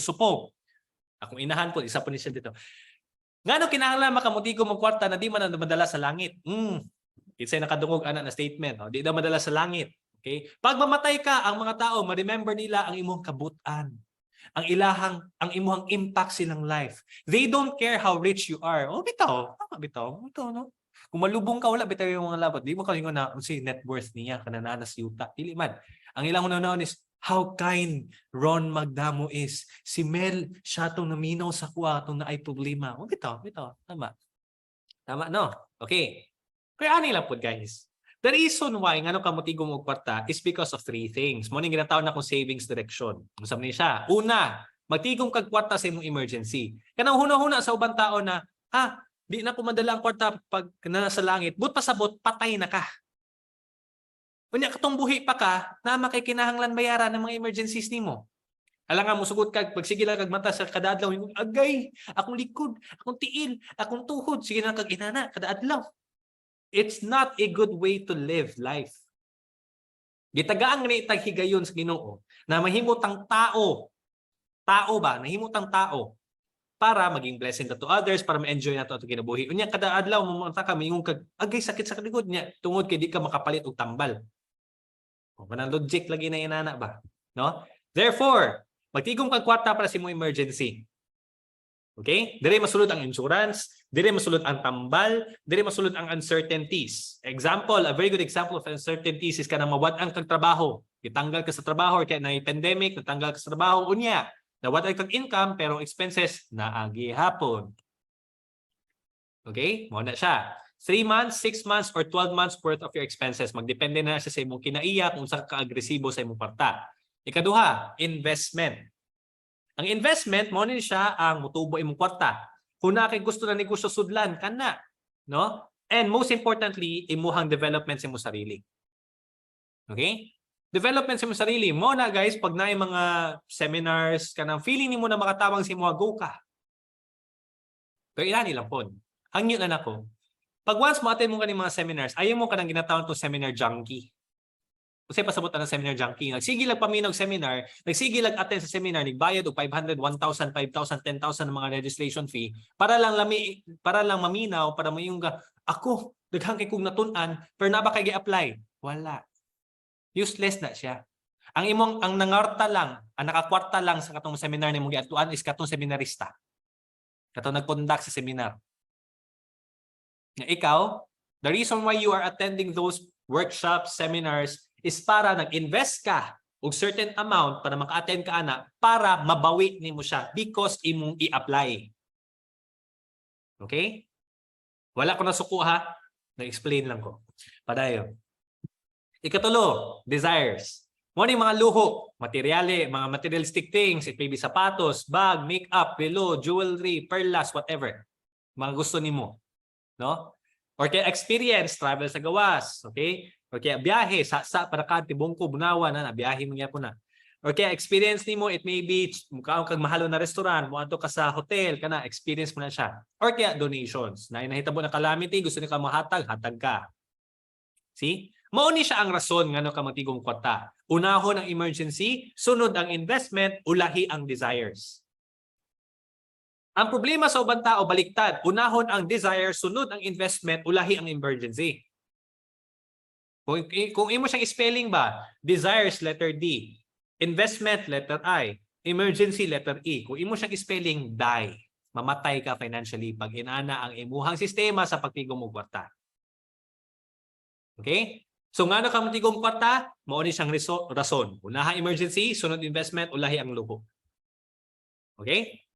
supong. Akong inahan po, isa po ni siya dito. Ngano kinahanglan makamuti ko mong kwarta na di man madala sa langit? It's nakadungog anak na statement. Di na madala sa langit. Okay? Pag mamatay ka, ang mga tao, ma-remember nila ang imong kabutan. Ang imuhang impact silang life. They don't care how rich you are. Bitaw. Bitaw, no? Kung malubong ka, wala bitaw yung mga labot. Di mo kalingon na si net worth niya, kanananas yuta. Dili man. Ang ilang unaw is, how kind Ron Magdamo is. Si Mel, siya itong naminaw sa kuha, itong naay problema. Bitaw. Tama. Tama, no? Okay. Kaya ani lang po, guys. The reason why nga kamutigong og kwarta is because of three things. Mo ning ginatawag na kong savings direction. Usab ni siya. Una, magtigom kag kwarta sa imong emergency. Kanang huna-huna sa ubang tao na, di na ko madala ang kwarta pag nasa langit. But pasabot, patay na ka. Unya katong buhi pa ka, na makikinahanglan bayaran ng mga emergencies nimo. Alang nga mo sugod kag pag sige lang kag mata sa kada adlaw, agay, akong likod, akong tiil, akong tuhod, sige na kag inana kada adlaw. It's not a good way to live life. Gitagaan ni taghigayon sa Ginoo na mahimutang tao ba, nahimutang tao para maging blessing to others, para ma-enjoy nato ato kinabuhi. Unya kada adlaw mo ka mingong kag agay sakit sa likod niya tungod kay di ka makapalit og tambal. Kanang logic lagi na inana ba, no? Therefore, magtigom kag kwarta para sa imong emergency. Okay? Dire masulod ang insurance, dire masulod ang tambal, dire masulod ang uncertainties. Example, a very good example of uncertainties is kanang mawad-an kag trabaho. Gitanggal ka sa trabaho or kaya na pandemic, natanggal ka sa trabaho, unya. Nawad-an kag income pero expenses naagi hapon. Okay? Mo na siya. 3 months, 6 months, or 12 months worth of your expenses. Magdepende na siya sa imong kinaiya kung saan ka-agresibo sa imong kwarta. Ikaduha, investment. Ang investment, mo ni siya ang mutubo imong kwarta. Kung na kay gusto na negosyo sudlan, kana. No? And most importantly, imuhang development sa imong sarili. Okay? Development sa imong sarili. Mo na guys, pag na mga seminars, kanang feeling nimo na makatawang sa imong go ka. Pero ilan lang po. Hangyo na nako. Pag once mo attend mo kaning mga seminars, ayaw mo kanang ginatawag to seminar junkie. Kasi pasabot na ng seminar junkie. Nagsige lang paminaw seminar, nagsige lang attend sa seminar, nagbayad og 500, 1,000, 5,000, 10,000 ng mga registration fee para lang maminaw, para mayong ako, daghang kay kong natun-an, pero na ba kay gi-apply? Wala. Useless na siya. Ang nangarta lang, ang nakakwarta lang sa katong seminar nimong giatuan is katong seminarista. Katong nag-conduct sa seminar. Na ikaw, the reason why you are attending those workshops, seminars, is para nag-invest ka og certain amount para maka-attend ka ana para mabawi nimo siya because imong i-apply. Okay? Wala ko na sukuha, na-explain lang ko. Padayon. Ikatulo, desires. Mo ni mga luho, mga materialistic things, it may be sapatos, bag, makeup, relo, jewelry, perlas, whatever. Mga gusto nimo. No? Or kaya experience, travel sa gawas, okay? Or kaya biyahe, sa para ka tibongko bunawan na biyahe mo po na. Or kaya experience nimo, it may be mukha kag mahalo na restaurant, mo adto ka sa hotel, kana experience mo na siya. Or kaya donations, na nahitabo na calamity, gusto ni ka mahatag, hatag ka. See? Mao ni siya ang rason ngano ka magtigom kwarta. Unahon ang emergency, sunod ang investment, ulahi ang desires. Ang problema sa ubang tao, baliktad. Unahon ang desire, sunod ang investment, ulahi ang emergency. Kung imo siyang spelling ba, desires, letter D. Investment, letter I. Emergency, letter E. Kung imo siyang spelling, die. Mamatay ka financially pag inana ang imuhang sistema sa pagtigom og kwarta. Okay? So nga na ka matigom kwarta, mao ni siyang rason. Unaha emergency, sunod investment, ulahi ang luho. Okay?